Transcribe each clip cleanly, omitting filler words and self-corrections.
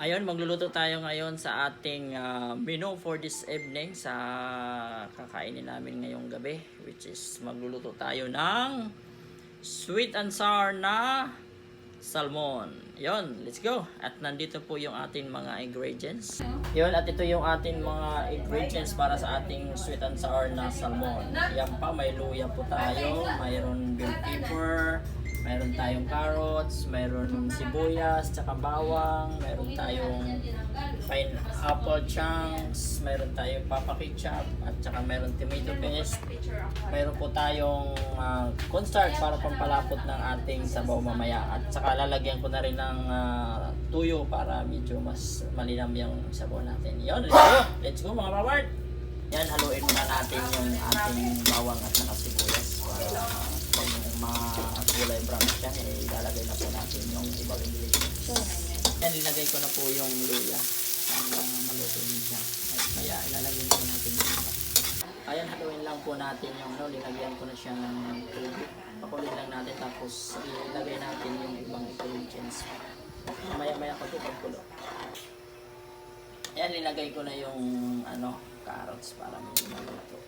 Ayun, magluluto tayo ngayon sa ating menu for this evening sa kakainin namin ngayong gabi, which is magluluto tayo ng sweet and sour na salmon. Yon, let's go. At nandito po yung ating mga ingredients. Yon, at ito yung ating mga ingredients para sa ating sweet and sour na salmon. Yan pa, may luya po tayo, mayroon bell pepper, mayroon tayong carrots, mayroon sibuyas, tsaka bawang, mayroon tayong pineapple chunks, mayroon tayong papa ketchup, at tsaka mayroon tomato paste. Mayroon po tayong cornstarch para pampalapot ng ating sabaw mamaya. At tsaka lalagyan ko na rin ng tuyo para medyo mas malinam yung sabaw natin. Yun, let's go mga babard! Yan, haluin muna natin yung ating bawang at saka sibuyas para pag mga kulay brown siya, ilalagay na po natin yung ibang ingredients. Yan, ilagay ko na po yung luya para maluto din siya. At kaya ilalagay na po natin yung iba. Ayan, haluin lang po natin yung linagyan ko na siya ng tubig. Pakulin lang natin tapos ilagay natin yung ibang ingredients. Maya-maya ko ito pagkulo. Ayan, ilagay ko na yung carrots para medyo maluto.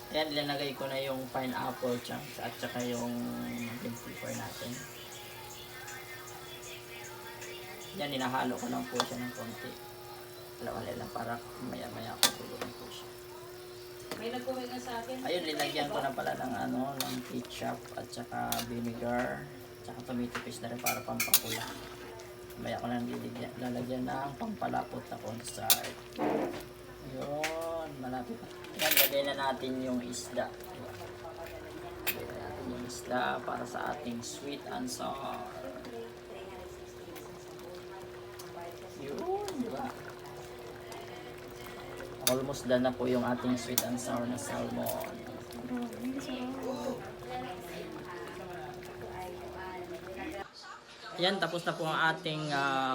Ayan, ilalagay ko na yung pineapple chunks at saka yung bell pepper natin. Yan, inahalo ko lang po siya ng konti. Alawalay lang para maya-maya ko tulungan po siya. May nagkuhay nga sa akin. Ayun, nilagyan ko na pala ng ketchup at saka vinegar at saka tomato paste na rin para pampakula. Maya ko na lalagyan ng pampalapot na cornstarch. Yun, malapit na. Yan, lagay na natin yung isda. Lagay na natin yung isda para sa ating sweet and sour. Yun, diba? Almost done na po yung ating sweet and sour na salmon. Yan, tapos na po ang ating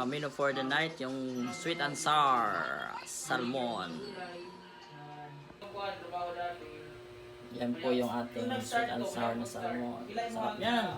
menu for the night, yung sweet and sour salmon. Yan po yung ating sweet and sour na salmon. Sarap yan.